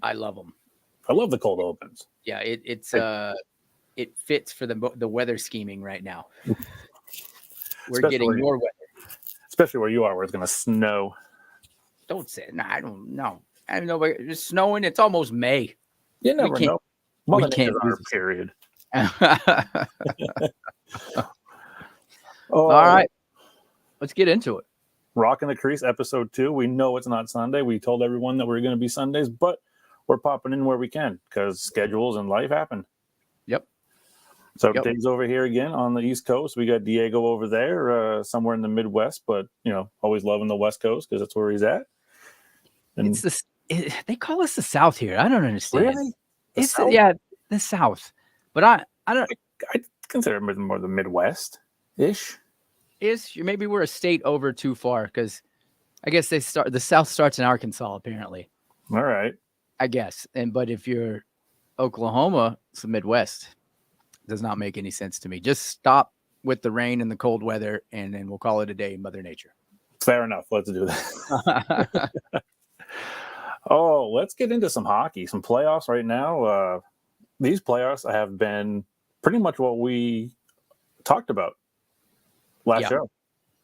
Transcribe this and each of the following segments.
I love them. I love the cold opens. Yeah, it fits for the weather scheming right now. We're getting your weather, especially where you are, where it's going to snow. Don't say it. No, I don't know. I don't know. But it's snowing. It's almost May. You never know. We can't on our period. All right, let's get into it. Rockin the Crease, episode 2. We know it's not Sunday. We told everyone that we're going to be Sundays, but we're popping in where we can because schedules and life happen. Yep. So Diggz over here again on the East Coast. We got Diego over there, somewhere in the Midwest, but always loving the West Coast because that's where he's at. And they call us the South here. I don't understand. Really? The South. But I don't. I consider it more the Midwest ish. Maybe we're a state over too far because I guess the South starts in Arkansas apparently. All right. I guess. But if you're Oklahoma, it's the Midwest. Does not make any sense to me. Just stop with the rain and the cold weather, and then we'll call it a day, Mother Nature. Fair enough. Let's do that. Let's get into some hockey, some playoffs right now. These playoffs have been pretty much what we talked about last show.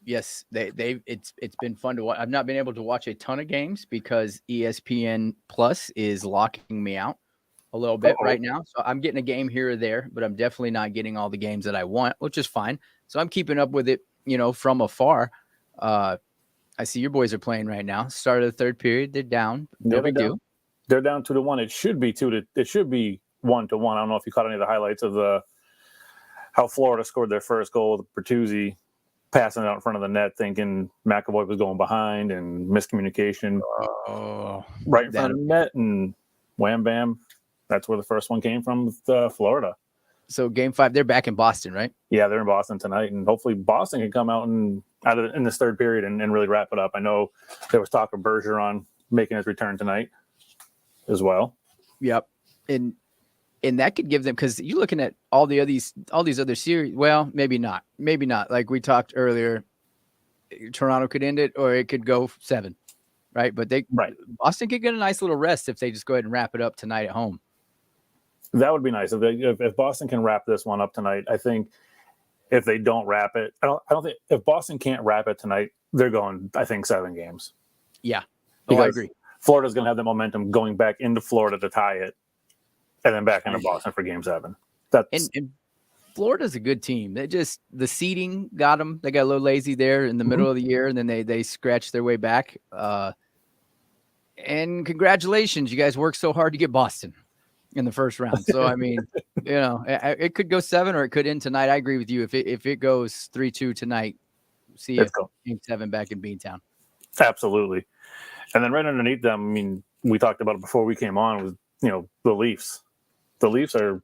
Yes, it's been fun to watch. I've not been able to watch a ton of games because ESPN Plus is locking me out a little bit right now. So I'm getting a game here or there, but I'm definitely not getting all the games that I want, which is fine. So I'm keeping up with it, from afar. I see your boys are playing right now. Start of the third period, they're down. No big deal. They're down 2-1. It should be 1-1. I don't know if you caught any of the highlights of how Florida scored their first goal. Bertuzzi passing it out in front of the net, thinking McAvoy was going behind, and miscommunication right in front of the net, and wham bam. That's where the first one came from with Florida. So game 5, they're back in Boston, right? Yeah, they're in Boston tonight, and hopefully Boston can come out in this third period and really wrap it up. I know there was talk of Bergeron making his return tonight as well. Yep, and that could give them, because you're looking at all these other series. Well, maybe not. Like we talked earlier, Toronto could end it, or it could go 7, right? But Boston could get a nice little rest if they just go ahead and wrap it up tonight at home. That would be nice if Boston can wrap this one up tonight. I think if they don't wrap it, I don't think if Boston can't wrap it tonight, they're going, I think, 7 games. Yeah, I agree. Florida's going to have the momentum going back into Florida to tie it, and then back into Boston for game 7. And Florida's a good team. The seeding got them. They got a little lazy there in the middle of the year, and then they scratched their way back. And congratulations, you guys worked so hard to get Boston in the first round. So, I mean, it could go 7 or it could end tonight. I agree with you. If it goes 3-2 tonight, see you game 7 back in Beantown. Absolutely. And then right underneath them, I mean, we talked about it before we came on, was, the Leafs. The Leafs are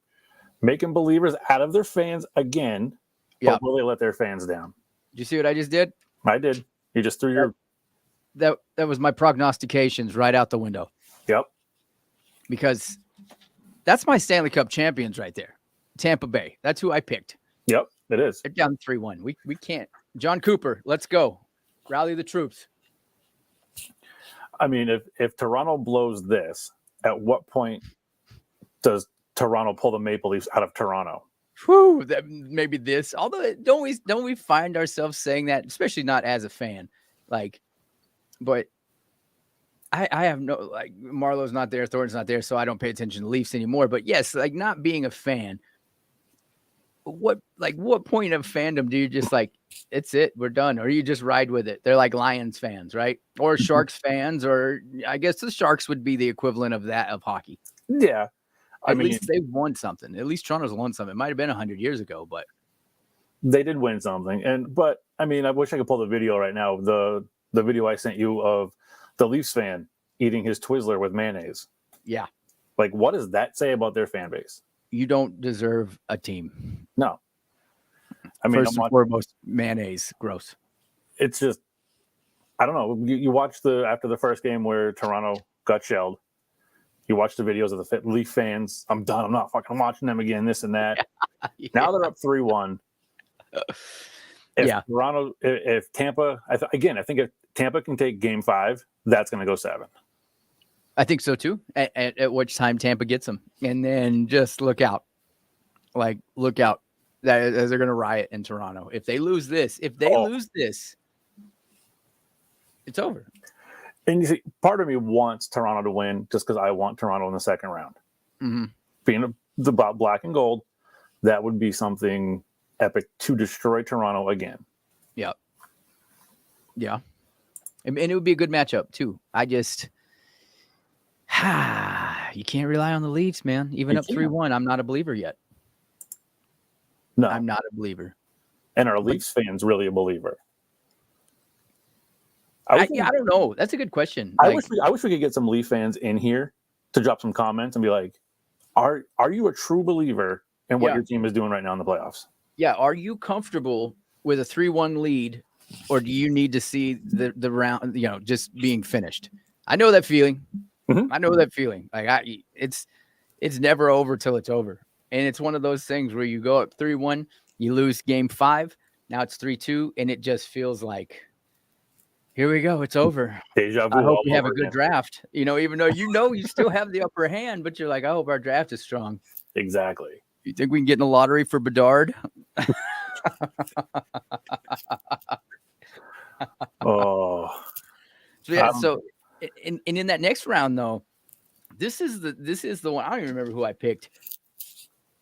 making believers out of their fans again, but will they let their fans down? Did you see what I just did? I did. You just threw your... That was my prognostications right out the window. Yep. Because that's my Stanley Cup champions right there. Tampa Bay. That's who I picked. Yep, it is. They're down 3-1. We can't. John Cooper, let's go. Rally the troops. I mean, if Toronto blows this, at what point does Toronto pull the Maple Leafs out of Toronto? Whew, maybe this. Although don't we find ourselves saying that, especially not as a fan, but I have no, Marlowe's not there, Thornton's not there, so I don't pay attention to Leafs anymore. But yes, not being a fan. What point of fandom do you just it's it, we're done, or you just ride with it? They're like Lions fans, right? Or Sharks fans, or I guess the Sharks would be the equivalent of that of hockey. Yeah. At least they won something. At least Toronto's won something. It might have been 100 years ago, but they did win something. But I mean, I wish I could pull the video right now. The video I sent you of the Leafs fan eating his Twizzler with mayonnaise. Yeah. What does that say about their fan base? You don't deserve a team. No. I mean, first and foremost, mayonnaise, gross. It's just, I don't know. You watch after the first game where Toronto got shelled. You watch the videos of the Leaf fans. I'm done. I'm not fucking watching them again. This and that. Yeah. Now they're up 3-1. If Tampa, I think if Tampa can take game 5, that's going to go 7. I think so too. At which time Tampa gets them, and then just look out, look out, that they're going to riot in Toronto. If they lose this, it's over. And you see, part of me wants Toronto to win just because I want Toronto in the second round. Mm-hmm. Being the black and gold, that would be something epic to destroy Toronto again. Yeah. Yeah. And it would be a good matchup too. You can't rely on the Leafs, man. Even up 3-1, I'm not a believer yet. No. I'm not a believer. And are Leafs fans really a believer? I don't know. That's a good question. I wish we could get some Leaf fans in here to drop some comments and be like, are you a true believer in what your team is doing right now in the playoffs? Yeah. Are you comfortable with a 3-1 lead, or do you need to see the round, just being finished? I know that feeling. Mm-hmm. I know that feeling. It's never over till it's over. And it's one of those things where you go up 3-1, you lose game 5. Now it's 3-2, and it just feels like, here we go. It's over. Deja vu. I hope we have a good draft. Even though you still have the upper hand, but you're like, I hope our draft is strong. Exactly. You think we can get in a lottery for Bedard? Oh. So in that next round though, this is the one. I don't even remember who I picked.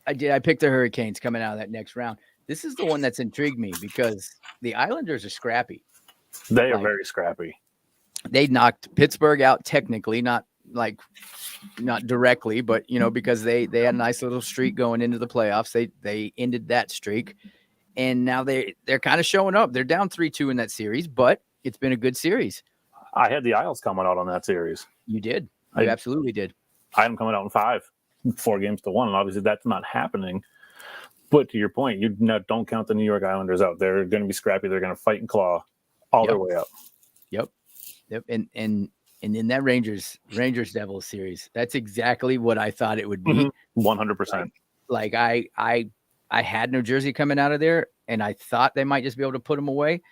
I picked the Hurricanes coming out of that next round. This is the one that's intrigued me because the Islanders are scrappy. They are very scrappy. They knocked Pittsburgh out technically, not directly, but because they had a nice little streak going into the playoffs. They ended that streak, and now they're kind of showing up. They're down 3-2 in that series, but it's been a good series. I had the Isles coming out on that series. You did. You absolutely did. I had them coming out in 5, 4-1, and obviously that's not happening. But to your point, you don't count the New York Islanders out. They're going to be scrappy. They're going to fight and claw all their way up. Yep. And in that Rangers Devils series, that's exactly what I thought it would be. 100%. Like I had New Jersey coming out of there, and I thought they might just be able to put them away.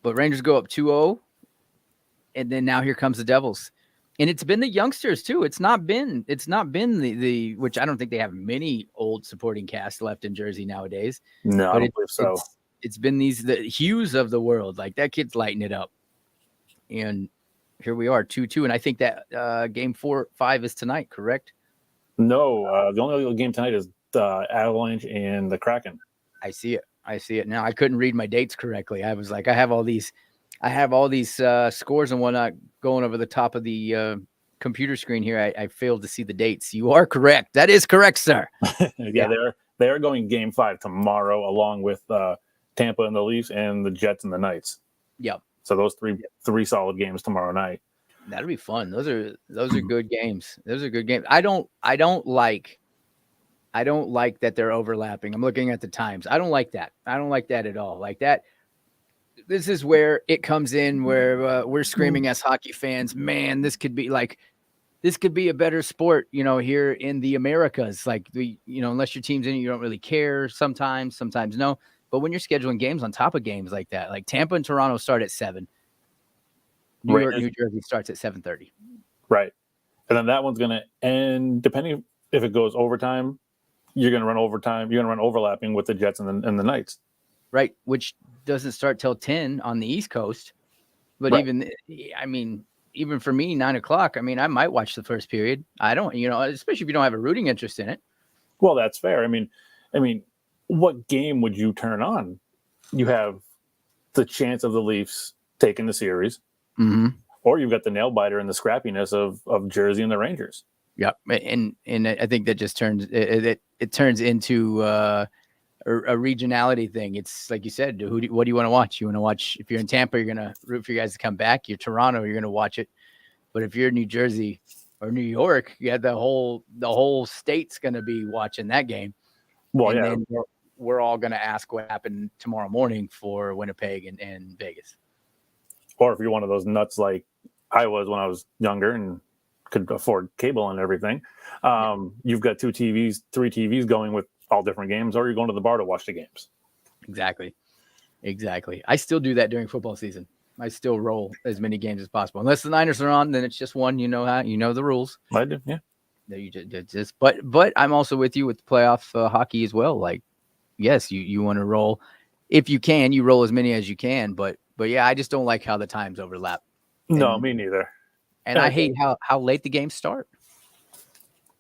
But Rangers go up 2-0, and then now here comes the Devils. And it's been the youngsters too. It's not been the which I don't think they have many old supporting cast left in Jersey nowadays. No, I don't believe so. It's been the Hughes of the world. Like, that kid's lighting it up. And here we are, 2-2. And I think that game 4-5 is tonight, correct? No, the only game tonight is the Avalanche and the Kraken. I see it now. I couldn't read my dates correctly. I was like, I have all these scores and whatnot going over the top of the computer screen here. I failed to see the dates. You are correct. That is correct, sir. Yeah, they're going game 5 tomorrow, along with Tampa and the Leafs and the Jets and the Knights. Yep. So those three solid games tomorrow night. That'll be fun. Those are good games. Those are good games. I don't like that they're overlapping. I'm looking at the times. I don't like that. I don't like that at all. Like that. This is where it comes in, where we're screaming as hockey fans, man, this could be a better sport, here in the Americas. Like, unless your team's in it, you don't really care. Sometimes no. But when you're scheduling games on top of games like that, like Tampa and Toronto start at 7. New York, New Jersey starts at 7:30. Right. And then that one's going to end, depending if it goes overtime, you're going to run overtime. You're going to run overlapping with the Jets and the Knights. Right. Which doesn't start till 10 on the East Coast. But right. Even for me, 9 o'clock, I might watch the first period. I don't, especially if you don't have a rooting interest in it. Well, that's fair. I mean, what game would you turn on? You have the chance of the Leafs taking the series, or you've got the nail biter and the scrappiness of Jersey and the Rangers. Yep, and I think that just turns it turns into a regionality thing. It's like you said, what do you want to watch? You want to watch, if you're in Tampa, you're gonna root for you guys to come back. You're Toronto, you're gonna watch it. But if you're New Jersey or New York, you have the whole state's gonna be watching that game. Well, and then we're all gonna ask what happened tomorrow morning for Winnipeg and Vegas. Or if you're one of those nuts like I was when I was younger and could afford cable and everything, you've got 2 TVs, 3 TVs going with all different games, or you're going to the bar to watch the games. Exactly. I still do that during football season. I still roll as many games as possible. Unless the Niners are on, then it's just one. You know the rules. I do, yeah. You just but I'm also with you with the playoff hockey as well. Like, yes, you want to roll if you can. You roll as many as you can, but yeah, I just don't like how the times overlap. No, me neither. And I hate how late the games start.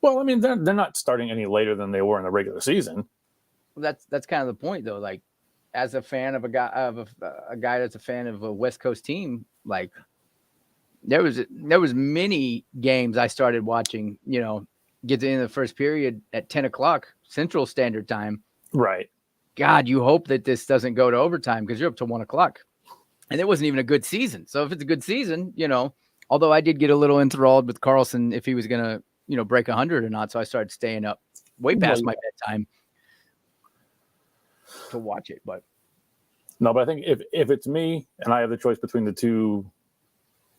Well, I mean, they're not starting any later than they were in the regular season. That's kind of the point, though. Like, as a fan of a guy that's a fan of a West Coast team, like there was many games I started watching. Get to the end of the first period at 10 o'clock Central Standard Time. Right. God, you hope that this doesn't go to overtime because you're up to 1 o'clock, and it wasn't even a good season. So if it's a good season, although I did get a little enthralled with Carlson if he was gonna break 100 or not, so I started staying up way past my bedtime to watch it. But I think if it's me and I have the choice between the two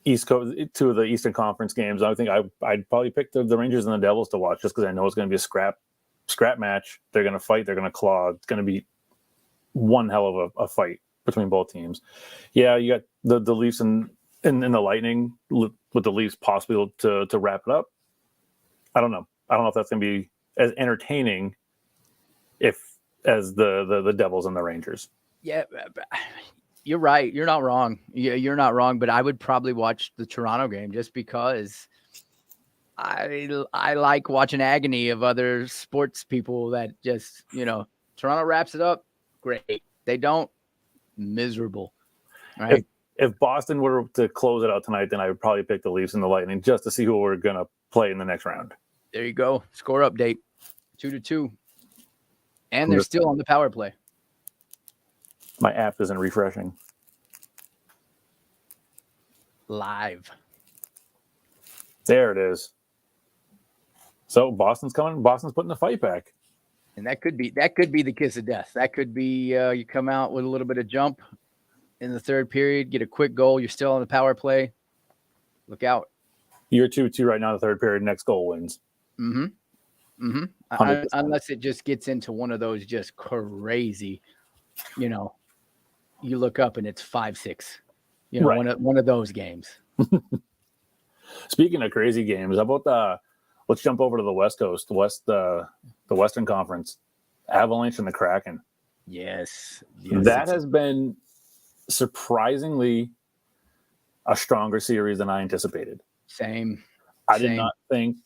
of the Eastern Conference games, I think I'd probably pick the Rangers and the Devils to watch just because I know it's going to be a scrap match. They're going to fight. They're going to claw. It's going to be one hell of a fight between both teams. Yeah, you got the Leafs and the Lightning with the Leafs possibly to wrap it up. I don't know. I don't know if that's going to be as entertaining as the Devils and the Rangers. Yeah, you're right. You're not wrong. You're not wrong. But I would probably watch the Toronto game just because I like watching agony of other sports people that just, Toronto wraps it up. Great. They don't. Miserable. Right. If Boston were to close it out tonight, then I would probably pick the Leafs and the Lightning just to see who we're going to play in the next round. There you go. Score update 2-2. And they're still on the power play. My app isn't refreshing. Live. There it is. So Boston's coming. Boston's putting the fight back. And that could be the kiss of death. That could be you come out with a little bit of jump in the third period, get a quick goal. You're still on the power play. Look out. You're 2-2 right now in the third period. Next goal wins. Mm-hmm. Unless it just gets into one of those just crazy, you look up and it's 5-6. Right. One of those games. Speaking of crazy games, how about let's jump over to the West Coast, the Western Conference, Avalanche and the Kraken. Yes. That has been surprisingly a stronger series than I anticipated. Same. I did not think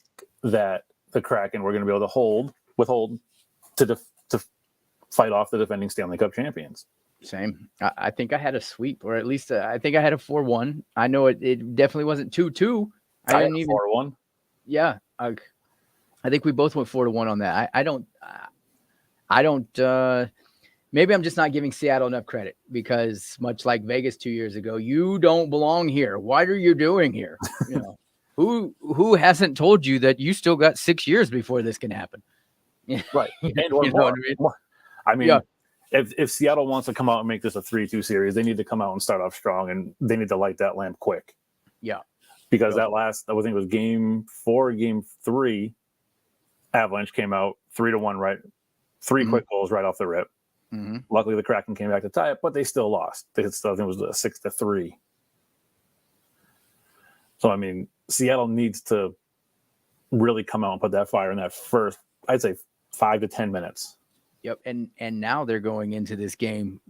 that the Kraken were going to be able to withhold to fight off the defending Stanley Cup champions. Same. I think I had a sweep, or at least I think I had a 4-1. I know it definitely wasn't 2-2. I had 4-1. Yeah. I think we both went 4-1 on that. I don't. Maybe I'm just not giving Seattle enough credit because, much like Vegas 2 years ago, you don't belong here. What are you doing here? Who hasn't told you that you still got 6 years before this can happen? Right. And or more. I mean, yeah. If Seattle wants to come out and make this a 3-2 series, they need to come out and start off strong, and they need to light that lamp quick. Yeah. Because I think it was game 4, game 3, Avalanche came out 3-1, right? 3 quick goals right off the rip. Mm-hmm. Luckily, the Kraken came back to tie it, but they still lost. I think it was 6-3. So, I mean, Seattle needs to really come out and put that fire in that first, I'd say, 5 to 10 minutes. Yep, and now they're going into this game,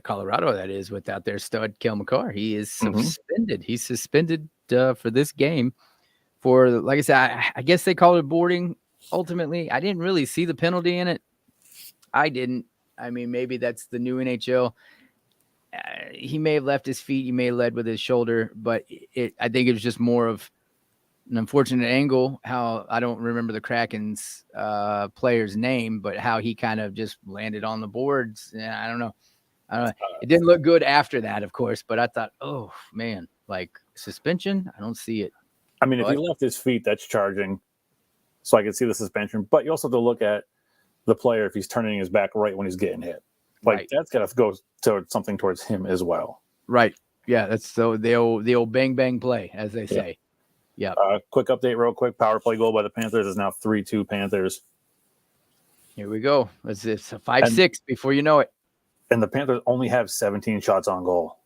Colorado, that is, without their stud, Cale Makar. He is suspended. Mm-hmm. He's suspended for this game for, like I said, I guess they called it boarding. Ultimately, I didn't really see the penalty in it. I didn't. I mean, maybe that's the new NHL. He may have left his feet. He may have led with his shoulder, but I think it was just more of an unfortunate angle. How I don't remember the Kraken's player's name, but how he kind of just landed on the boards. I don't know. It didn't look good after that, of course, but I thought, oh man, like suspension. I don't see it. I mean, if he left his feet, that's charging. So I can see the suspension, but you also have to look at the player if he's turning his back right when he's getting hit. Like right. That's got to go towards something towards him as well. Right. Yeah. That's the old bang bang play, as they say. Yeah. Quick update, real quick. Power play goal by the Panthers is now 3-2 Panthers. Here we go. It's a 5-6 before you know it. And the Panthers only have 17 shots on goal.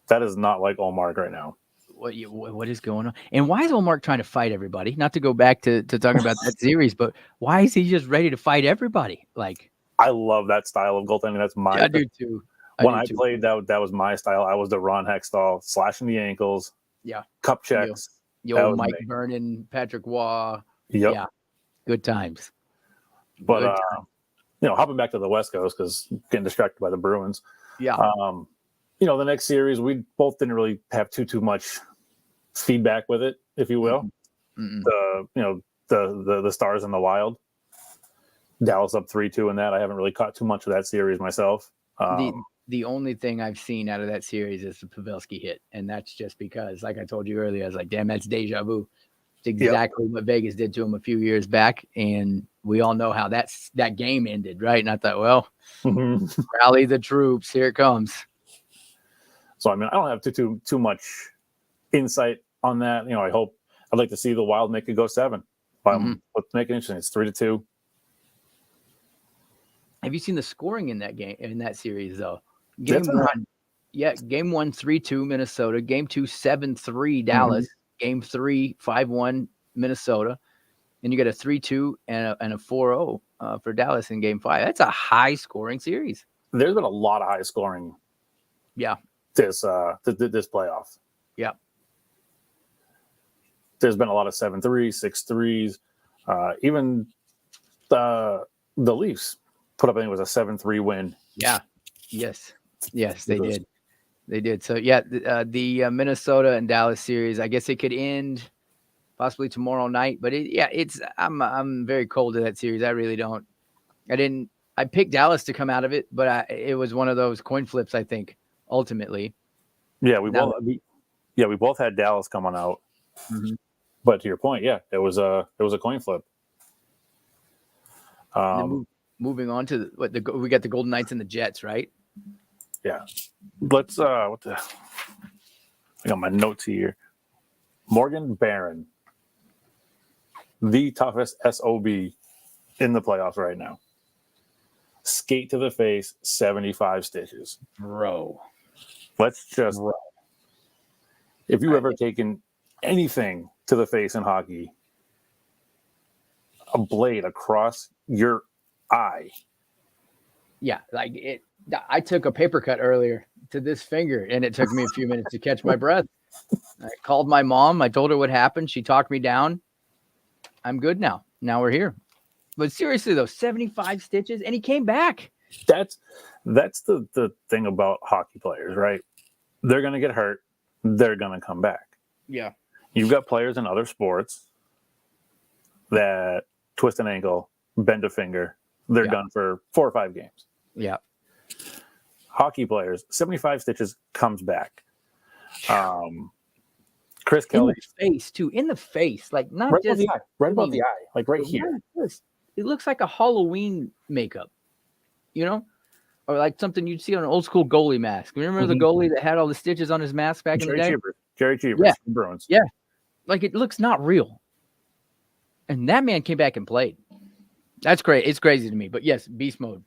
That is not like Allmark right now. What is going on? And why is Allmark trying to fight everybody? Not to go back to talking about that series, but why is he just ready to fight everybody? Like, I love that style of goaltending. That's my. I do too. When I played, that was my style. I was the Ron Hextall, slashing the ankles. Yeah. Cup checks. Yo, Mike Vernon, Patrick Waugh. Yep. Yeah. Good times. But hopping back to the West Coast because getting distracted by the Bruins. Yeah. The next series we both didn't really have too much feedback with it, if you will. Mm-mm. The Stars in the Wild. Dallas up 3-2 in that. I haven't really caught too much of that series myself. The only thing I've seen out of that series is the Pavelski hit, and that's just because, like I told you earlier, I was like, damn, that's deja vu. It's exactly what Vegas did to him a few years back, and we all know how that game ended, right? And I thought, well, rally the troops, here it comes. So I don't have too much insight on that. I'd like to see the Wild make it go 7. Let's make it interesting. It's 3-2. Have you seen the scoring in that game, in that series, though? Game 1, 3-2 Minnesota. Game 2, 7-3 Dallas. Game 3, 5-1 Minnesota. And you got a 3-2 and a 4-0 for Dallas in Game 5. That's a high scoring series. There's been a lot of high scoring. Yeah. This playoff. Yeah. There's been a lot of 7-3, 6-3s. Even the Leafs put up, I think it was a 7-3 win. Yeah. Yes, they did. They did. So the Minnesota and Dallas series, I guess it could end possibly tomorrow night, but I'm very cold to that series. I really don't. I picked Dallas to come out of it, but it was one of those coin flips, I think, ultimately. Yeah, we both had Dallas coming out. Mm-hmm. But to your point, it was a coin flip. Moving on to we got the Golden Knights and the Jets, right? Yeah. Let's I got my notes here. Morgan Barron, the toughest SOB in the playoffs right now. Skate to the face, 75 stitches. Bro. If you've ever taken anything to the face in hockey, a blade across your eye. Yeah, I took a paper cut earlier to this finger, and it took me a few minutes to catch my breath. I called my mom. I told her what happened. She talked me down. I'm good now. Now we're here. But seriously, though, 75 stitches, and he came back. That's the thing about hockey players, right? They're going to get hurt. They're going to come back. Yeah. You've got players in other sports that twist an ankle, bend a finger. They're done for 4 or 5 games. Yeah. Hockey players, 75 stitches, comes back. Chris Kelly. In the face, too. In the face. Like, not right just... above the eye. Right above the eye. Like, right here. It looks like a Halloween makeup, Or like something you'd see on an old school goalie mask. Remember the goalie that had all the stitches on his mask back in the day? Jerry Cheever, Bruins. Yeah. Like, it looks not real. And that man came back and played. That's great. It's crazy to me. But yes, beast mode.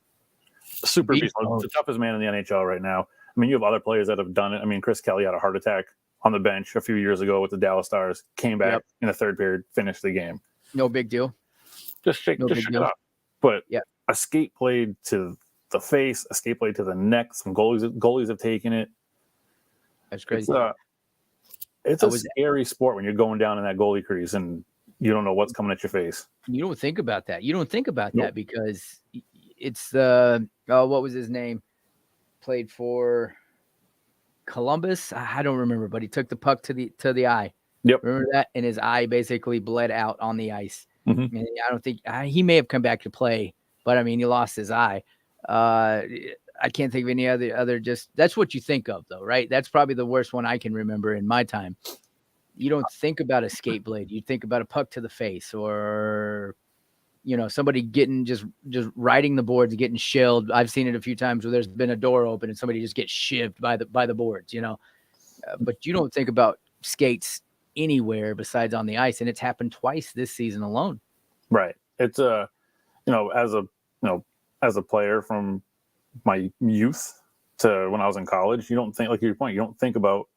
Super beast mode. The toughest man in the NHL right now. You have other players that have done it. Chris Kelly had a heart attack on the bench a few years ago with the Dallas Stars. Came back in the third period, finished the game. No big deal. Just shake it up. But a skate blade to the face, a skate blade to the neck. Some goalies have taken it. That's crazy. It's a scary sport when you're going down in that goalie crease and you don't know what's coming at your face. You don't think about that. That because it's what was his name? Played for Columbus. I don't remember, but he took the puck to the eye. Yep. Remember that? And his eye basically bled out on the ice. Mm-hmm. And I don't think he may have come back to play, but he lost his eye. I can't think of any other just that's what you think of though, right? That's probably the worst one I can remember in my time. You don't think about a skate blade. You think about a puck to the face or, somebody getting just riding the boards, getting shelled. I've seen it a few times where there's been a door open and somebody just gets shivved by the boards, but you don't think about skates anywhere besides on the ice. And it's happened twice this season alone. Right. It's as a player from my youth to when I was in college. You don't think, like your point, you don't think about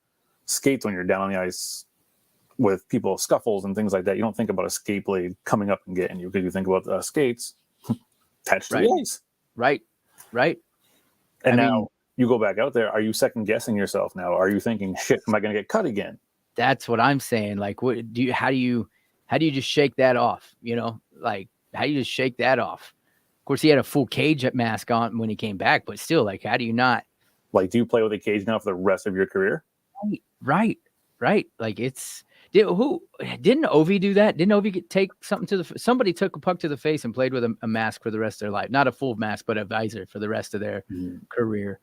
skates when you're down on the ice with people scuffles and things like that. You don't think about a skate blade coming up and getting you, because you think about skates attached to the ice. Right. And now you go back out there. Are you second guessing yourself now? Are you thinking, shit, am I going to get cut again? That's what I'm saying. Like, what do you? How do you just shake that off? You know, like how do you just shake that off? Of course, he had a full cage mask on when he came back, but still, like, how do you not? Like, do you play with a cage now for the rest of your career? Right. Like, didn't Ovi do that? Didn't Ovi take something to the? Somebody took a puck to the face and played with a mask for the rest of their life. Not a full mask, but a visor for the rest of their career.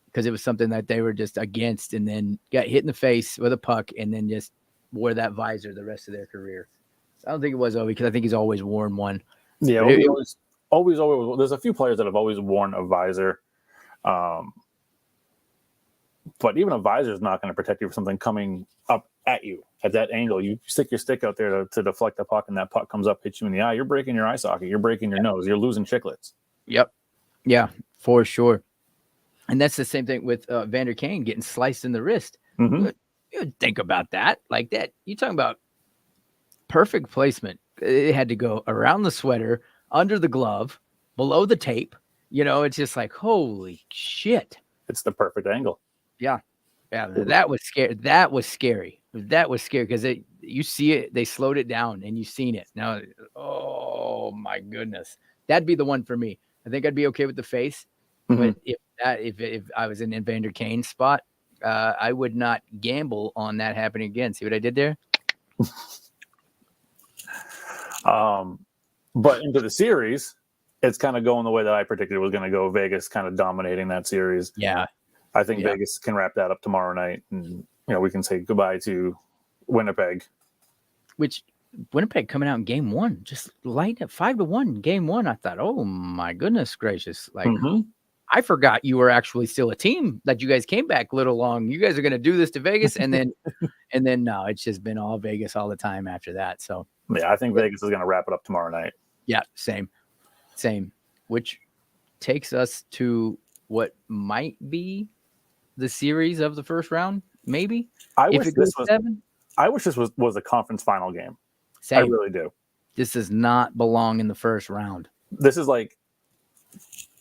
Because it was something that they were just against, and then got hit in the face with a puck, and then just wore that visor the rest of their career. I don't think it was Ovi, because I think he's always worn one. Yeah, always. There's a few players that have always worn a visor, but even a visor is not going to protect you from something coming up at you at that angle. You stick your stick out there to deflect the puck, and that puck comes up, hits you in the eye. You're breaking your eye socket. You're breaking your nose. You're losing chiclets. Yep. Yeah, for sure. And that's the same thing with Vander Kane getting sliced in the wrist. You would think about that like that. You're talking about perfect placement. It had to go around the sweater, under the glove, below the tape. You know, it's just like, holy shit. It's the perfect angle. Yeah. That was scary. That was scary because you see it. They slowed it down, and you've seen it. Now, oh my goodness, that'd be the one for me. I think I'd be okay with the face. But if I was in Vander Kane's spot, I would not gamble on that happening again. See what I did there? But into the series, it's kind of going the way that I predicted it was going to go. Vegas kind of dominating that series. Yeah, I think Vegas can wrap that up tomorrow night, and we can say goodbye to Winnipeg. Which Winnipeg coming out in game one, just light at 5-1. Game one, I thought, oh my goodness gracious, like. I forgot you were actually still a team, that you guys came back a little long. You guys are going to do this to Vegas. And then no, it's just been all Vegas all the time after that. So yeah, I think Vegas is going to wrap it up tomorrow night. Yeah. Same, which takes us to what might be the series of the first round. Maybe I wish this was a conference final game. Same. I really do. This does not belong in the first round. This is like,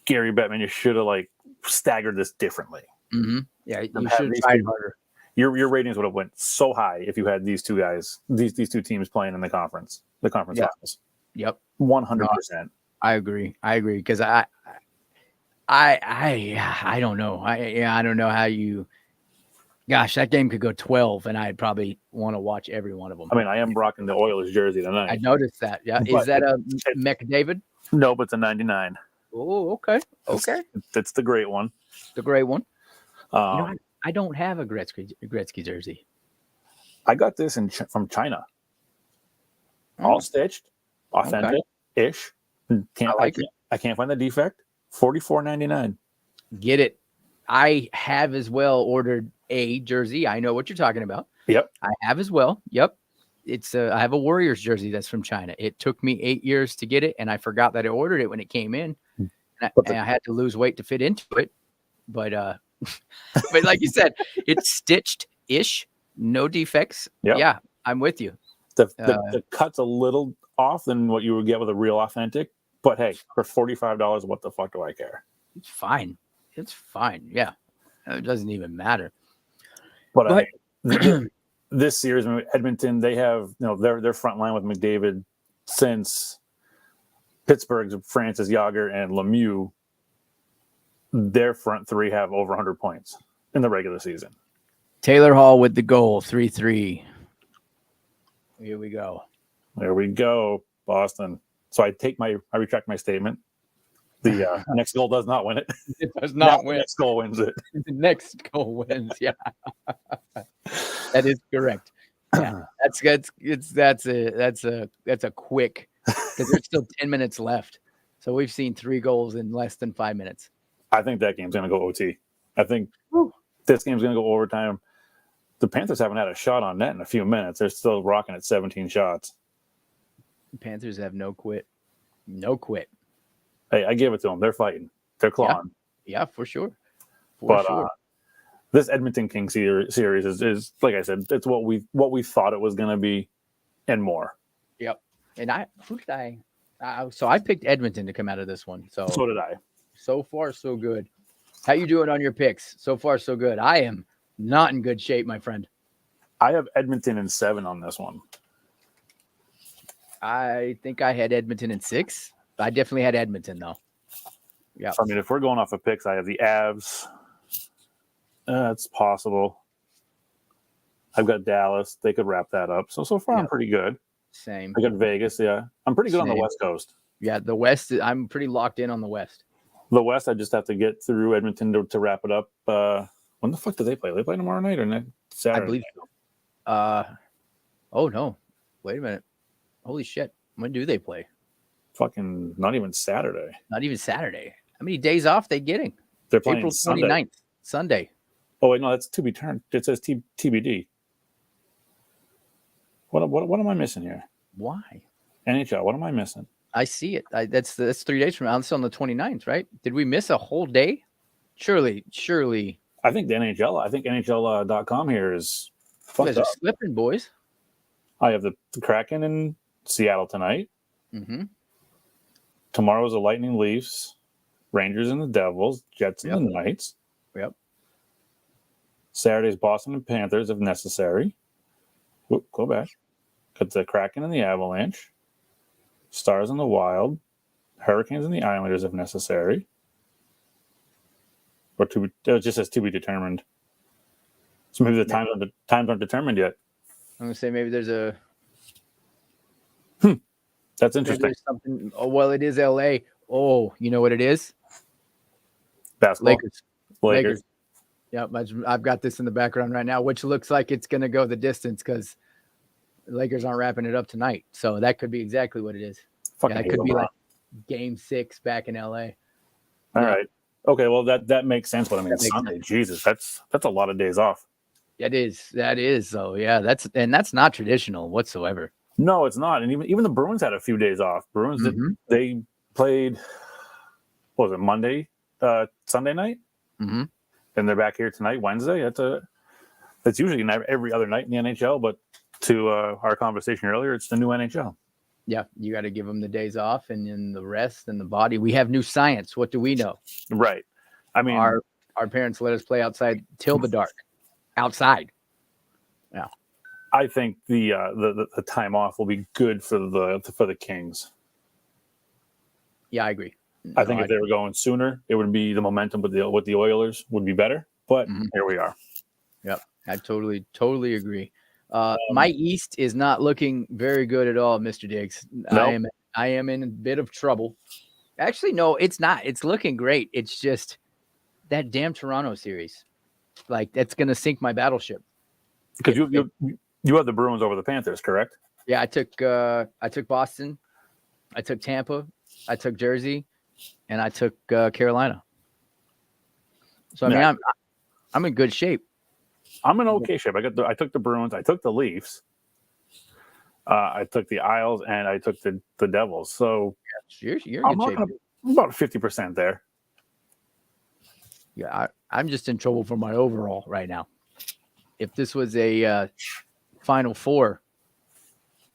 Gary Bettman, you should have staggered this differently. Yeah, you should have tried harder. Your ratings would have went so high if you had these two guys, these two teams playing in the conference finals. Yep, 100%. I agree because I don't know. I don't know how you. Gosh, that game could go 12, and I'd probably want to watch every one of them. I mean, I am rocking the Oilers jersey tonight. I noticed that. Yeah, is that a McDavid? No, but it's a 99. Oh, okay. It's the great one. The great one. I don't have a Gretzky jersey. I got this from China. All stitched, authentic-ish. I can't find the defect. $44.99. Get it. I have as well ordered a jersey. I know what you're talking about. Yep. I have as well. Yep. I have a Warriors jersey that's from China. It took me 8 years to get it, and I forgot that I ordered it when it came in. And I had to lose weight to fit into it. But but like you said, it's stitched-ish, no defects. Yep. Yeah, I'm with you. The cut's a little off than what you would get with a real authentic. But hey, for $45, what the fuck do I care? It's fine. Yeah. It doesn't even matter. But this series, Edmonton, they have their front line with McDavid since Pittsburgh's Francis Yager and Lemieux. Their front three have over 100 points in the regular season. Taylor Hall with the goal, 3-3. Here we go. There we go, Boston. So I retract my statement. The next goal does not win it. It does not win. The next goal wins it. The next goal wins. Yeah, that is correct. Yeah, that's a quick, because there's still 10 minutes left. So we've seen 3 goals in less than 5 minutes. I think that game's going to go OT. I think this game's going to go overtime. The Panthers haven't had a shot on net in a few minutes. They're still rocking at 17 shots. The Panthers have no quit. No quit. Hey, I give it to them. They're fighting. They're clawing. Yeah, for sure. But this Edmonton King series is like I said, it's what we thought it was going to be, and more. Yep. And so I picked Edmonton to come out of this one. So did I. So far, so good. How you doing on your picks? So far, so good. I am not in good shape, my friend. I have Edmonton in 7 on this one. I think I had Edmonton in 6. I definitely had Edmonton, though. Yeah. So, I mean, if we're going off of picks, I have the Avs. It's possible. I've got Dallas. They could wrap that up. So far, I'm pretty good. Same. I got Vegas. Yeah. I'm pretty good on the West Coast. Yeah, the West, I'm pretty locked in on the West. The West, I just have to get through Edmonton to wrap it up. When the fuck do they play? They play tomorrow night or next Saturday? I believe so. Oh, no. Wait a minute. Holy shit. When do they play? Fucking not even Saturday. Not even Saturday. How many days off they getting? They're playing April 29th. Sunday. Oh, wait, no, that's to be turned. It says TBD. What am I missing here? Why? NHL, what am I missing? I see it. That's 3 days from now. It's on the 29th, right? Did we miss a whole day? Surely. I think NHL.com here is You guys are slipping, boys. I have the Kraken in Seattle tonight. Mm-hmm. Tomorrow's the Lightning, Leafs, Rangers and the Devils, Jets and the Knights. Yep. Saturday's Boston and Panthers if necessary. Whoop, go back. Got the Kraken and the Avalanche. Stars and the Wild. Hurricanes and the Islanders if necessary. Or it just says to be determined. So maybe the times aren't determined yet. I'm gonna say maybe there's a. That's interesting. Something. Oh well, it is LA. Oh, you know what it is? Basketball. Lakers. Yep, I've got this in the background right now, which looks like it's gonna go the distance because the Lakers aren't wrapping it up tonight. So that could be exactly what it is. It could be like Game 6 back in LA. All right. Okay. Well, that makes sense. But I mean, Sunday, sense. Jesus, that's a lot of days off. That is. So yeah, that's not traditional whatsoever. No, it's not. And even the Bruins had a few days off. Bruins, they played, what was it, Sunday night? Mm-hmm. And they're back here tonight, Wednesday. That's usually every other night in the NHL. But to our conversation earlier, it's the new NHL. Yeah, you got to give them the days off and then the rest and the body. We have new science. What do we know? Right. I mean, our parents let us play outside till the dark. Outside. Yeah. I think the time off will be good for the Kings. Yeah, I agree. I think if they were going sooner, it would be the momentum with the Oilers would be better. But here we are. Yep, I totally agree. My East is not looking very good at all, Mr. Diggz. Nope. I am in a bit of trouble. Actually, no, it's not. It's looking great. It's just that damn Toronto series. Like that's gonna sink my battleship. Because you have the Bruins over the Panthers, correct? Yeah, I took Boston, I took Tampa, I took Jersey, and I took Carolina. So I mean, I'm in good shape. I'm in okay shape. I took the Bruins, I took the Leafs, I took the Isles, and I took the Devils. So you're in good shape. I'm about 50% there. Yeah, I'm just in trouble for my overall right now. If this was a Final Four,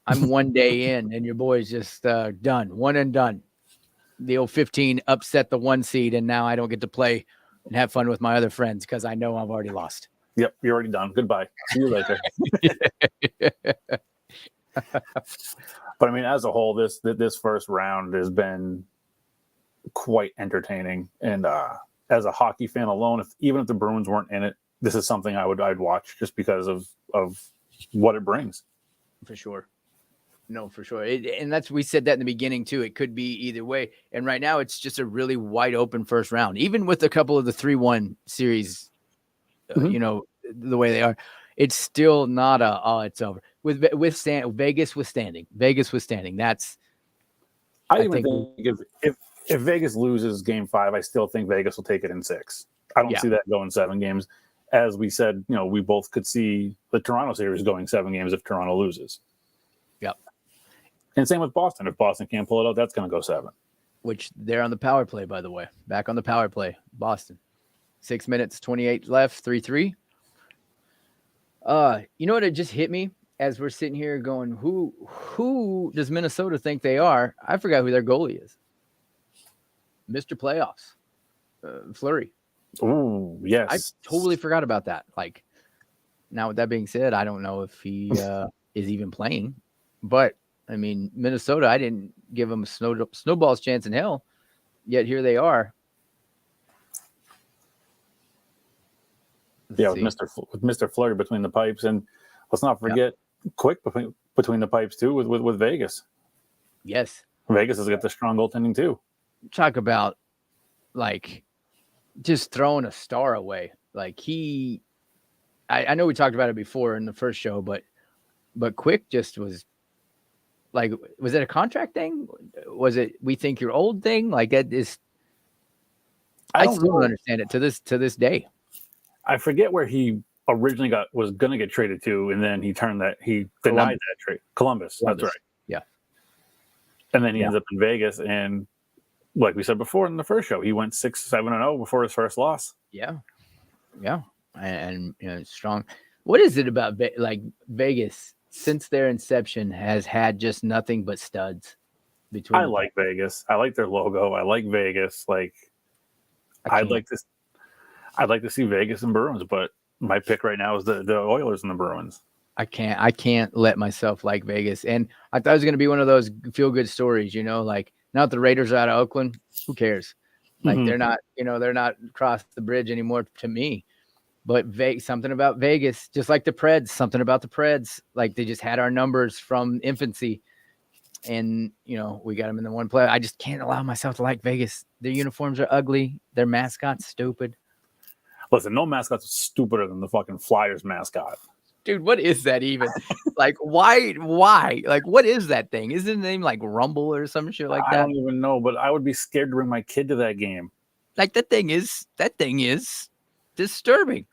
I'm one day in, and your boy's just done, one and done. The old 15 upset the 1 seed, and now I don't get to play and have fun with my other friends because I know I've already lost. Yep, you're already done. Goodbye. See you later. But I mean, as a whole, this first round has been quite entertaining, and as a hockey fan alone, even if the Bruins weren't in it, this is something I'd watch just because of what it brings. For sure. No, for sure. And we said that in the beginning too. It could be either way. And right now it's just a really wide open first round, even with a couple of the 3-1 series, the way they are, it's still not it's over with Vegas withstanding. That's, I think if Vegas loses game 5, I still think Vegas will take it in 6. I don't see that going 7 games. As we said, we both could see the Toronto series going 7 games if Toronto loses. Yep. And same with Boston. If Boston can't pull it out, that's going to go 7. Which they're on the power play, by the way. Back on the power play, Boston. 6 minutes, 28 left, 3-3. You know what? It just hit me as we're sitting here going, who does Minnesota think they are? I forgot who their goalie is. Mr. Playoffs, Fleury. Oh, yes. I totally forgot about that. Like, now with that being said, I don't know if he is even playing. But, I mean, Minnesota, I didn't give them a snowball's chance in hell. Yet here they are. With Mr. Fleury between the pipes. And let's not forget Quick between the pipes, too, with Vegas. Yes. Vegas has got the strong goaltending, too. Talk about, like, just throwing a star away. Like, I know we talked about it before in the first show, but Quick just was like, was it a contract thing? Was it we think you're old thing? Like, that is, I still don't understand it to this day. I forget where he originally was going to get traded to, and then he denied that trade. Columbus, that's right. Yeah. And then he ends up in Vegas, and like we said before in the first show, he went 6-7-0 before his first loss. Yeah. And strong. What is it about Vegas since their inception has had just nothing but studs? I like Vegas. I like their logo. I like Vegas. Like, I'd like to see Vegas and Bruins, but my pick right now is the Oilers and the Bruins. I can't let myself like Vegas. And I thought it was going to be one of those feel good stories, like now that the Raiders are out of Oakland, who cares? Like they're not across the bridge anymore to me. But something about Vegas, just like the Preds, something about the Preds, like they just had our numbers from infancy. And, we got them in the one play. I just can't allow myself to like Vegas. Their uniforms are ugly. Their mascot's stupid. Listen, no mascot's stupider than the fucking Flyers mascot. Dude, what is that even? Like, why? Like, what is that thing? Isn't the name like Rumble or some shit like that? I don't even know, but I would be scared to bring my kid to that game. Like, that thing is disturbing.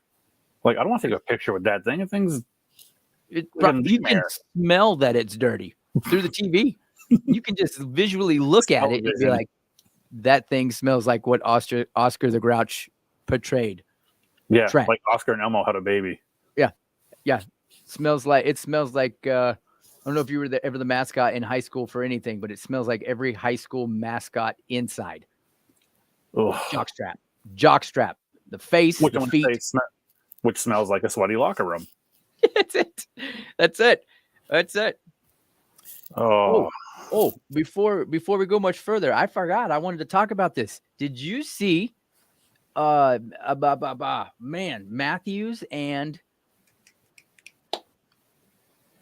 Like, I don't want to take a picture with that thing. That thing's you can smell that it's dirty through the TV. You can just visually look at it and be like, that thing smells like what Oscar the Grouch portrayed. Yeah, like Oscar and Elmo had a baby. Yeah. It smells like I don't know if you were ever the mascot in high school for anything, but it smells like every high school mascot inside. Ugh. Jockstrap. The face, the feet. Which smells like a sweaty locker room. That's it. Oh, before we go much further, I forgot. I wanted to talk about this. Did you see Matthews and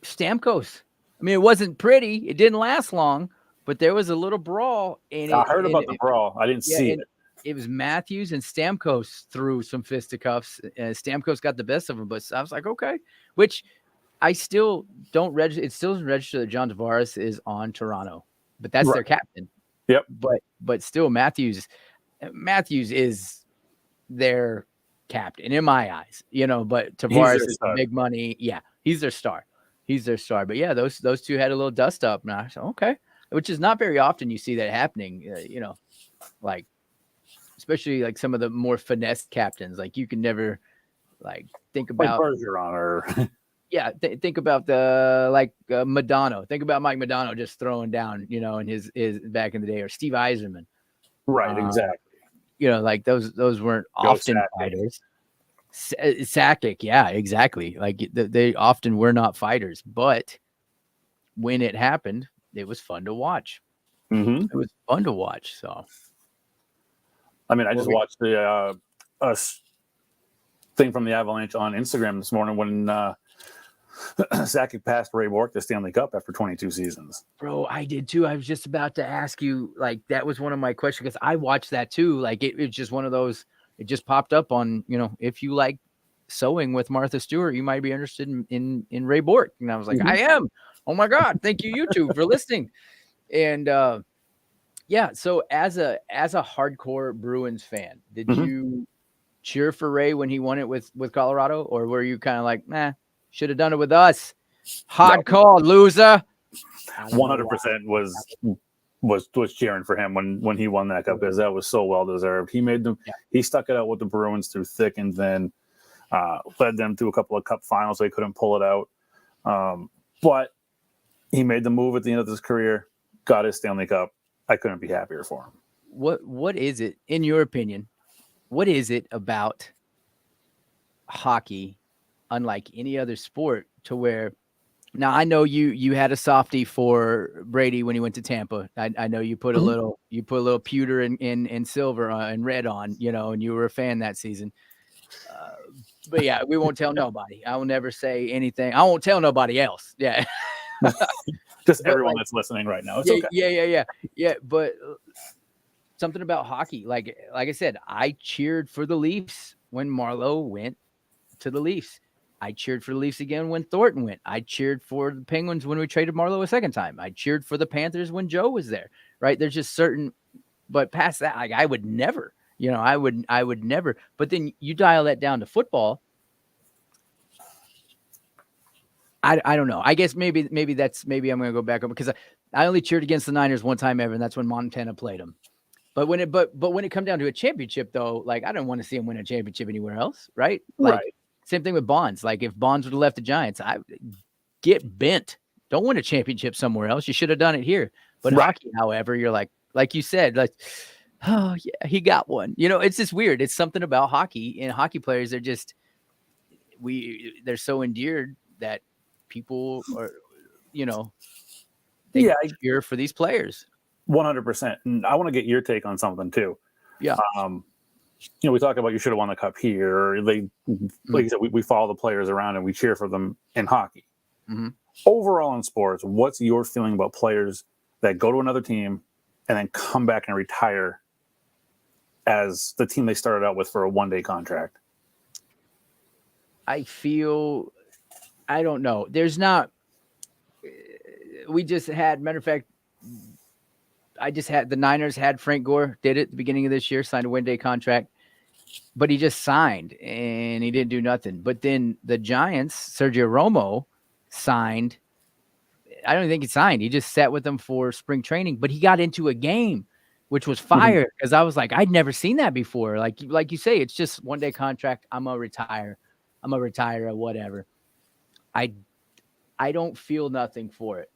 Stamkos? I mean, it wasn't pretty. It didn't last long, but there was a little brawl. And I heard about the brawl. I didn't see it. It was Matthews and Stamkos threw some fisticuffs. Stamkos got the best of them, but I was like, okay. Which I still don't register. It still doesn't register that John Tavares is on Toronto, but that's their captain. Yep. But still, Matthews is their captain in my eyes. But Tavares is big money. Yeah, he's their star. But yeah, those two had a little dust up, and I said, okay, which is not very often you see that happening. Like. Especially like some of the more finesse captains, like you can never like think about like Bergeron or think about the Madonna. Think about Mike Madonna just throwing down, in his back in the day, or Steve Yzerman. Right, exactly. Like those weren't often fighters. Sakic, yeah, exactly. Like they often were not fighters, but when it happened, it was fun to watch. Mm-hmm. It was fun to watch. So. I mean, I just watched the thing from the Avalanche on Instagram this morning when Sakic passed Ray Bourque the Stanley Cup after 22 seasons. Bro, I did too. I was just about to ask you, like, that was one of my questions because I watched that too. Like, it's just one of those, it just popped up on, if you like sewing with Martha Stewart, you might be interested in Ray Bourque. And I was like, I am. Oh my God. Thank you, YouTube, for listening. And, yeah, so as a hardcore Bruins fan, did you cheer for Ray when he won it with Colorado, or were you kind of like, nah, should have done it with us? Hard call, loser. 100% was was cheering for him when he won that cup, because that was so well deserved. He made them. Yeah. He stuck it out with the Bruins through thick and thin. Led them through a couple of cup finals. They couldn't pull it out, but he made the move at the end of his career. Got his Stanley Cup. I couldn't be happier for him. What is it, in your opinion? What is it about hockey, unlike any other sport, to where? Now I know you had a softie for Brady when he went to Tampa. I know you put a little pewter in silver and red on, and you were a fan that season. But yeah, we won't tell nobody. I will never say anything. I won't tell nobody else. Yeah. Just everyone that's listening right now. It's okay. Yeah. But something about hockey, like I said, I cheered for the Leafs when Marleau went to the Leafs. I cheered for the Leafs again when Thornton went. I cheered for the Penguins when we traded Marleau a second time. I cheered for the Panthers when Joe was there. Right? There's just certain, but past that, like I would never. I would never. But then you dial that down to football. I don't know. I guess maybe I'm going to go back up, because I only cheered against the Niners one time ever, and that's when Montana played them. But when it come down to a championship, though, like I don't want to see him win a championship anywhere else, right? Like same thing with Bonds. Like if Bonds would have left the Giants, I get bent. Don't win a championship somewhere else. You should have done it here. But hockey, however, you're like you said, like. Oh yeah, he got one. It's just weird. It's something about hockey, and hockey players. They're so endeared that people are, they cheer for these players. 100%. And I want to get your take on something too. Yeah. We talk about you should have won the cup here. Or like you said, we follow the players around and we cheer for them in hockey. Mm-hmm. Overall in sports, what's your feeling about players that go to another team and then come back and retire as the team they started out with for a one-day contract? I don't know. There's not, we just had, matter of fact, the Niners had Frank Gore, did it at the beginning of this year, signed a one-day contract, but he just signed and he didn't do nothing. But then the Giants, Sergio Romo signed. I don't think he signed. He just sat with them for spring training, but he got into a game, which was fire, because I was like, I'd never seen that before. Like you say, it's just one-day contract. I'm going to retire or whatever. I don't feel nothing for it.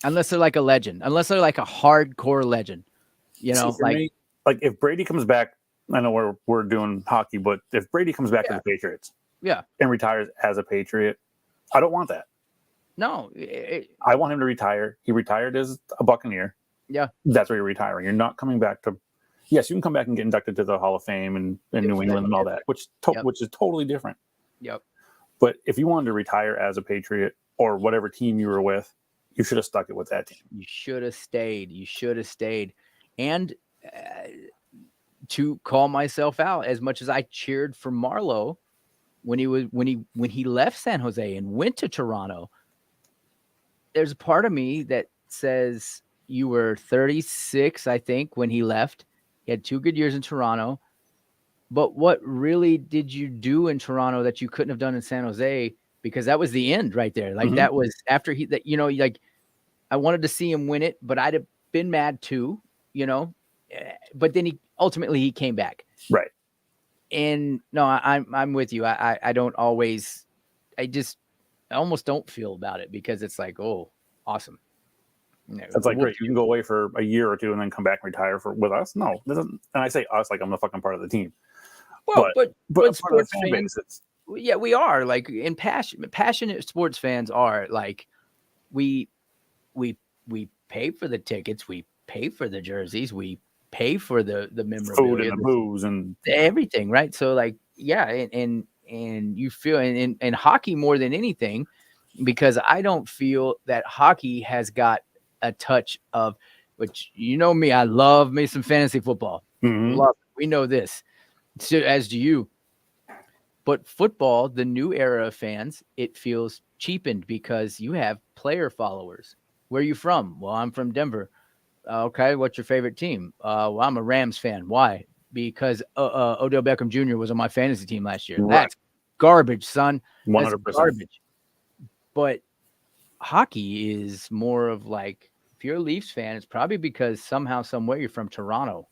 Unless they're like a legend. Unless they're like a hardcore legend. Me, like if Brady comes back, I know we're doing hockey, but if Brady comes back to the Patriots and retires as a Patriot, I don't want that. No. I want him to retire. He retired as a Buccaneer. Yeah. That's where you're retiring. You're not coming back to... Yes, you can come back and get inducted to the Hall of Fame in New England and all that, which is totally different. Yep. But if you wanted to retire as a Patriot or whatever team you were with, you should have stuck it with that team. You should have stayed. And to call myself out, as much as I cheered for Marleau when he left San Jose and went to Toronto, there's a part of me that says you were 36, I think, when he left. He had 2 good years in Toronto. But what really did you do in Toronto that you couldn't have done in San Jose? Because that was the end right there. Like that was after like I wanted to see him win it, but I'd have been mad too, but then he ultimately came back. Right. And no, I'm with you. I almost don't feel about it, because it's like, oh, awesome. That's like, great. You can go away for a year or two and then come back and retire with us. No, and I say us like I'm the fucking part of the team. Well, but sports fans, we are like passionate sports fans are like, we pay for the tickets, we pay for the jerseys, we pay for the memorabilia, food and the booze and everything, right? So like, and you feel in hockey more than anything, because I don't feel that hockey has got a touch of, which me, I love me some fantasy football. Love it. We know this, so, as do you. But football, the new era of fans, it feels cheapened because you have player followers. Where are you from? Well, I'm from Denver. Okay, what's your favorite team? Well, I'm a Rams fan. Why? Because Odell Beckham Jr. was on my fantasy team last year. Right. That's garbage, son. 100%. Garbage. But hockey is more of like if you're a Leafs fan, it's probably because somehow, some way you're from Toronto.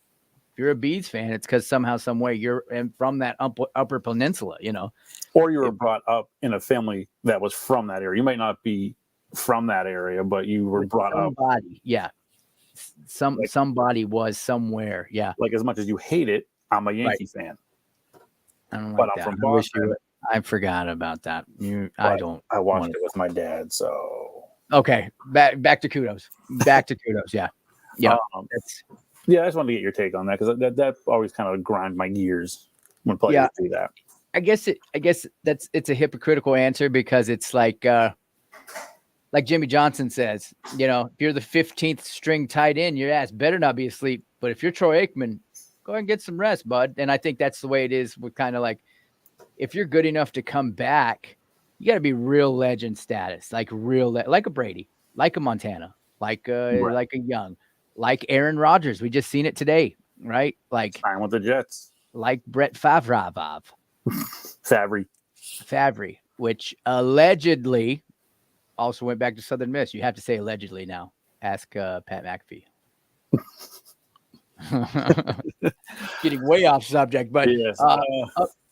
If you're a Bees fan, it's because somehow, some way you're from that upper peninsula, you know. Or you were brought up in a family that was from that area. You might not be from that area, but you were brought up. Yeah. Somebody was somewhere. Yeah. Like, as much as you hate it, I'm a Yankee fan. I don't like But I'm that. from Boston. I forgot about that. I watched it with my dad, so okay. Back to kudos. Back to kudos. Yeah. Yeah. Yeah, I just wanted to get your take on that, because that always kind of grind my gears when players do that. I guess it's a hypocritical answer, because it's like Jimmy Johnson says, you know, if you're the 15th string tight end, your ass better not be asleep. But if you're Troy Aikman, go ahead and get some rest, bud. And I think that's the way it is with kind of like, if you're good enough to come back, you got to be real legend status, like like a Brady, like a Montana, like a Young, like Aaron Rodgers. We just seen it today, right? Like sign with the Jets, like Brett Favre, which allegedly also went back to Southern Miss. You have to say allegedly now. Ask Pat McAfee. Getting way off subject, but yes.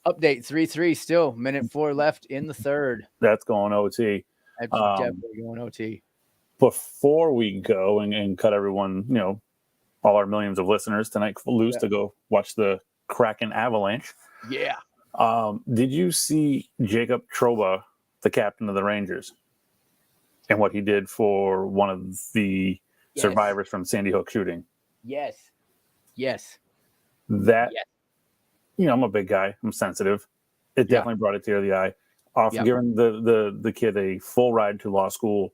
Update 3-3 still. Minute 4 left in the third. That's going OT. That's definitely going OT. Before we go and cut everyone, you know, all our millions of listeners tonight loose to go watch the Kraken Avalanche. Yeah. Did you see Jacob Trouba, the captain of the Rangers, and what he did for one of the survivors from Sandy Hook shooting? Yes. You know, I'm a big guy. I'm sensitive. It definitely brought a tear to the eye. Giving the kid a full ride to law school,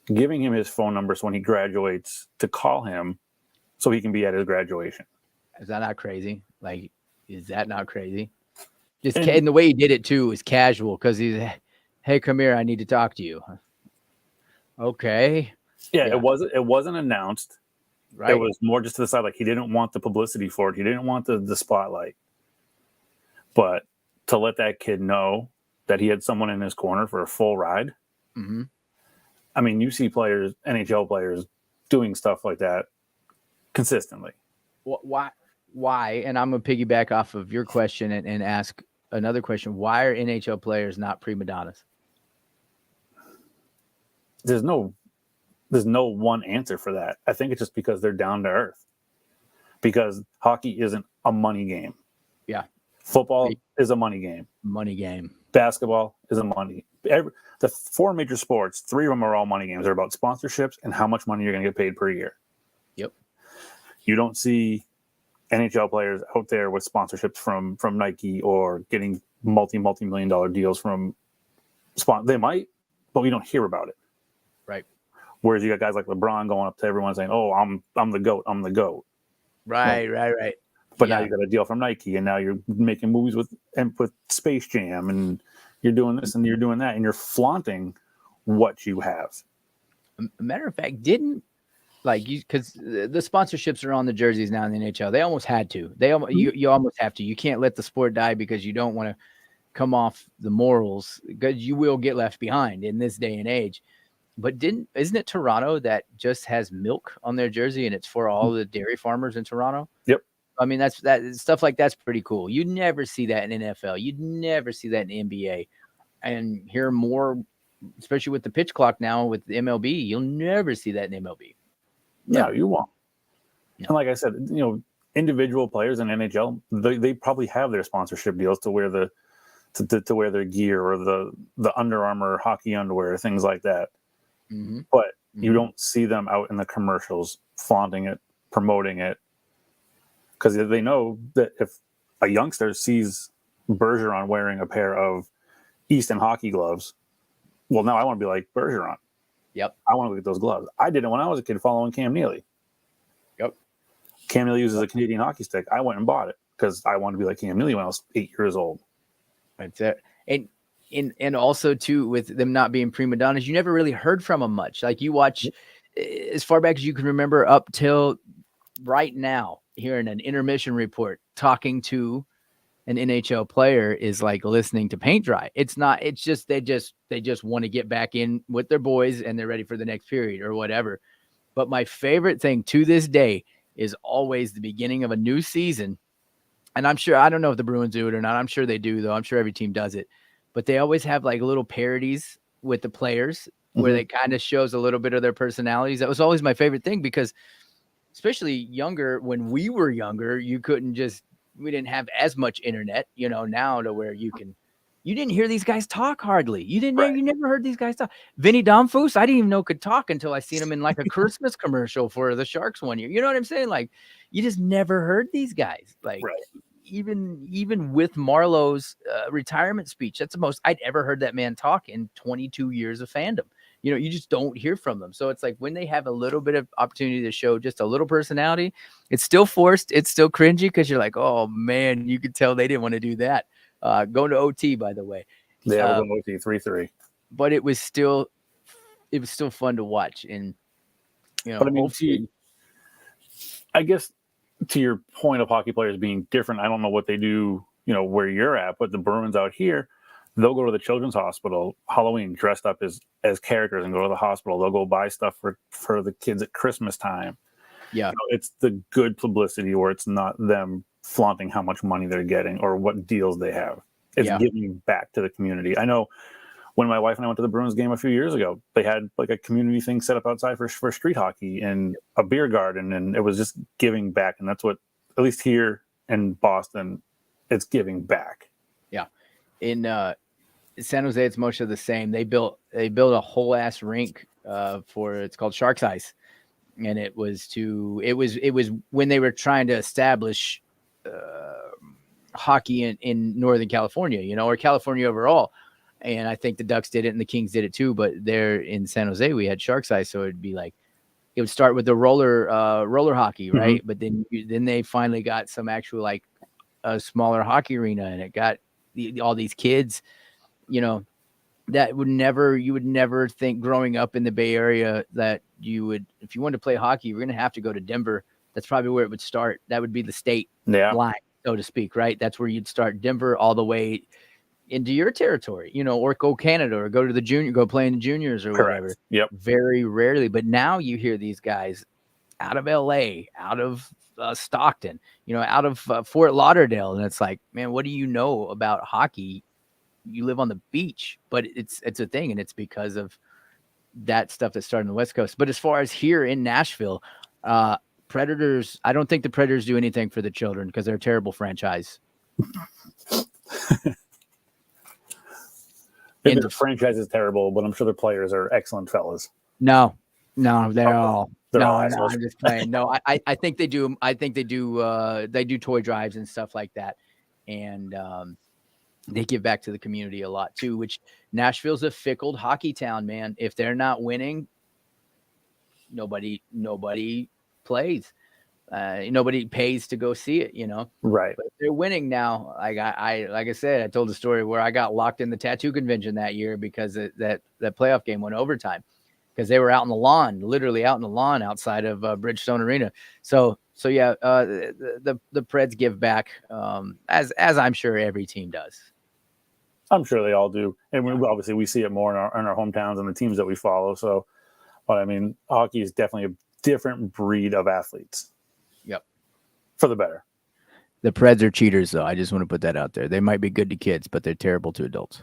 giving him his phone number so when he graduates to call him so he can be at his graduation. Is that not crazy? Like, is that not crazy? And the way he did it too is casual, because he's, hey, come here, I need to talk to you. Okay. Yeah. It wasn't announced. Right. It was more just to the side, like he didn't want the publicity for it. He didn't want the spotlight. But to let that kid know that he had someone in his corner for a full ride. Mm-hmm. I mean, you see players, NHL players, doing stuff like that consistently. Why? And I'm going to piggyback off of your question and ask another question. Why are NHL players not prima donnas? There's no one answer for that. I think it's just because they're down to earth. Because hockey isn't a money game. Yeah. Football is a money game. Money game. Basketball is a money. The 4 major sports, 3 of them are all money games. They're about sponsorships and how much money you're going to get paid per year. Yep. You don't see NHL players out there with sponsorships from Nike or getting multi-million dollar deals from They might, but we don't hear about it. Right. Whereas you got guys like LeBron going up to everyone saying, "Oh, I'm the GOAT. I'm the GOAT." Right. But now you got a deal from Nike, and now you're making movies with Space Jam, and you're doing this and you're doing that, and you're flaunting what you have. A matter of fact, because the sponsorships are on the jerseys now in the NHL. They almost had to. You almost have to. You can't let the sport die because you don't want to come off the morals, because you will get left behind in this day and age. But isn't it Toronto that just has milk on their jersey, and it's for all the dairy farmers in Toronto? Yep. I mean, that stuff like that's pretty cool. You'd never see that in NFL. You'd never see that in NBA. And hear more, especially with the pitch clock now with the MLB, you'll never see that in MLB. No, you won't. No. And like I said, you know, individual players in NHL, they probably have their sponsorship deals to wear to wear their gear, or the Under Armour hockey underwear, things like that. Mm-hmm. But you don't see them out in the commercials flaunting it, promoting it, because they know that if a youngster sees Bergeron wearing a pair of Easton hockey gloves, well, now I want to be like Bergeron. Yep. I want to look at those gloves. I did it when I was a kid following Cam Neely. Yep. Cam Neely uses a Canadian hockey stick. I went and bought it because I wanted to be like Cam Neely when I was 8 years old. That's it. And also too, with them not being prima donnas, you never really heard from them much. Like you watch as far back as you can remember up till right now, hearing an intermission report talking to an NHL player is like listening to paint dry. It's just they just want to get back in with their boys and they're ready for the next period or whatever. But my favorite thing to this day is always the beginning of a new season. And I'm sure, I don't know if the Bruins do it or not. I'm sure they do, though. I'm sure every team does it. But they always have like little parodies with the players where they kind of shows a little bit of their personalities. That was always my favorite thing because especially younger, when we were younger, we didn't have as much internet, now to where you didn't hear these guys talk hardly. You never heard these guys talk. Vinny Domfus, I didn't even know could talk until I seen him in like a Christmas commercial for the Sharks one year. You know what I'm saying? Like, you just never heard these guys. Like, even with Marlowe's retirement speech, that's the most I'd ever heard that man talk in 22 years of fandom. You just don't hear from them. So it's like when they have a little bit of opportunity to show just a little personality, it's still forced. It's still cringy because you're like, oh man, you could tell they didn't want to do that. Going to OT, by the way. Yeah, we're going to OT 3-3. But it was still fun to watch. And, but I mean, I guess to your point of hockey players being different, I don't know what they do, where you're at, but the Bruins out here, they'll go to the children's hospital Halloween dressed up as characters and go to the hospital. They'll go buy stuff for the kids at Christmas time. Yeah. It's the good publicity where it's not them flaunting how much money they're getting or what deals they have. It's giving back to the community. I know when my wife and I went to the Bruins game a few years ago, they had like a community thing set up outside for street hockey and a beer garden. And it was just giving back. And that's what, at least here in Boston, it's giving back. Yeah. In San Jose, it's much of the same. They built a whole ass rink it's called Sharks Ice. And it was when they were trying to establish hockey in Northern California, or California overall. And I think the Ducks did it and the Kings did it too. But there in San Jose, we had Sharks Ice. So it'd be like, it would start with the roller hockey, right? But then they finally got some actual like a smaller hockey arena, and it got all these kids, that you would never think growing up in the Bay Area that you would, if you wanted to play hockey, you're going to have to go to Denver. That's probably where it would start. That would be the state line, so to speak, right? That's where you'd start, Denver all the way into your territory, or go Canada or go to go play in the juniors or whatever. Yep. Very rarely. But now you hear these guys out of LA, out of Stockton, out of Fort Lauderdale. And it's like, man, what do you know about hockey? You live on the beach, but it's a thing. And it's because of that stuff that started on the West Coast. But as far as here in Nashville, Predators, I don't think the Predators do anything for the children because they're a terrible franchise. The franchise is terrible, but I'm sure the players are excellent fellas. No, they're all. I'm just playing. No, I think they do. I think they do. They do toy drives and stuff like that, and they give back to the community a lot too. Which Nashville's a fickle hockey town, man. If they're not winning, nobody plays. Nobody pays to go see it, Right. But if they're winning now. Like I said, I told the story where I got locked in the tattoo convention that year because that playoff game went overtime because they were out in the lawn, literally out in the lawn outside of Bridgestone Arena. So yeah, the Preds give back as I'm sure every team does. I'm sure they all do, and we see it more in our hometowns and the teams that we follow. So, but I mean, hockey is definitely a different breed of athletes. Yep. For the better. The Preds are cheaters, though. I just want to put that out there. They might be good to kids, but they're terrible to adults.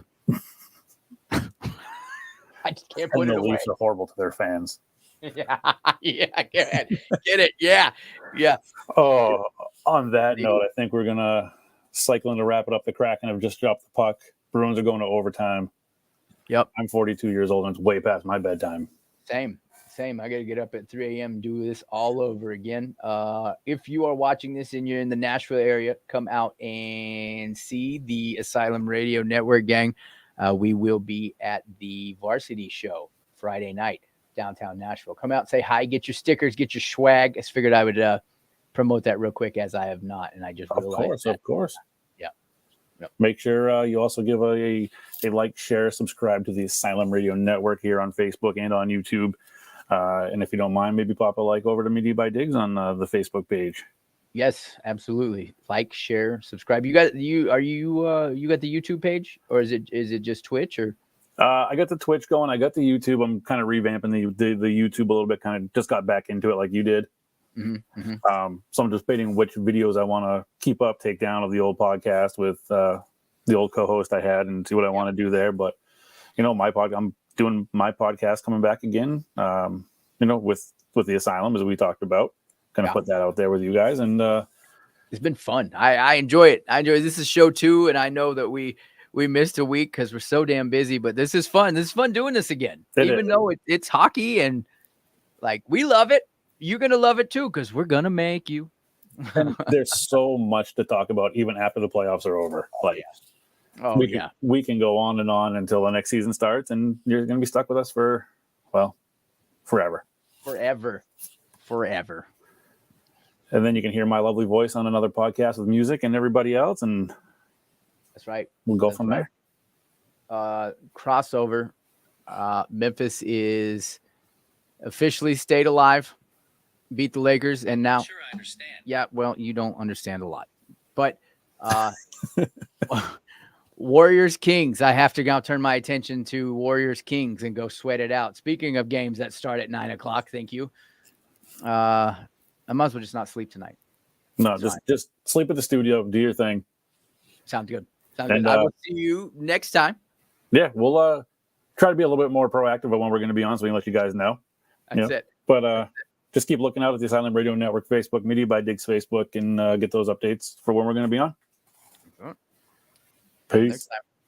I just can't put it away. The Leafs are horrible to their fans. Yeah, get it. Yeah. Oh, on that note, I think we're going to cycle in to wrap it up. The Kraken have just dropped the puck. Bruins are going to overtime. Yep. I'm 42 years old, and it's way past my bedtime. Same. I got to get up at 3 a.m. and do this all over again. If you are watching this and you're in the Nashville area, come out and see the Asylum Radio Network gang. We will be at the Varsity Show Friday night, downtown Nashville. Come out, say hi, get your stickers, get your swag. I just figured I would promote that real quick as I have not, and I just realized Of course. Yeah. Yep. Make sure you also give a like, share, subscribe to the Asylum Radio Network here on Facebook and on YouTube. And if you don't mind, maybe pop a like over to Media by Diggz on the Facebook page. Yes, absolutely. Like, share, subscribe. You got the YouTube page, or is it just Twitch or? I got the Twitch going. I got the YouTube. I'm kind of revamping the YouTube a little bit. Kind of just got back into it like you did. So I'm just debating which videos I want to keep up, take down of the old podcast with the old co-host I had, and see what I want to do there. But I'm doing my podcast coming back again. With the Asylum, as we talked about. Gonna put that out there with you guys, and it's been fun. I enjoy it. This is show 2, and I know that we missed a week because we're so damn busy, but this is fun. This is fun doing this again. Even though it's hockey and like we love it, you're gonna love it too because we're gonna make you. There's so much to talk about even after the playoffs are over. We can go on and on until the next season starts, and you're gonna be stuck with us for forever. And then you can hear my lovely voice on another podcast with music and everybody else, and that's right. We'll go from there. Crossover. Memphis is officially stayed alive, beat the Lakers, and now. Sure, I understand. Yeah, well, you don't understand a lot, but Warriors Kings. I have to now turn my attention to Warriors Kings and go sweat it out. Speaking of games that start at 9:00, thank you. I might as well just not sleep tonight. No, just sleep at the studio, do your thing. Sounds good. I will see you next time. Yeah, we'll try to be a little bit more proactive about when we're going to be on, so we can let you guys know. That's it. But just keep looking out at the Asylum Radio Network Facebook, Media by Diggz Facebook, and get those updates for when we're going to be on. Peace. Next time.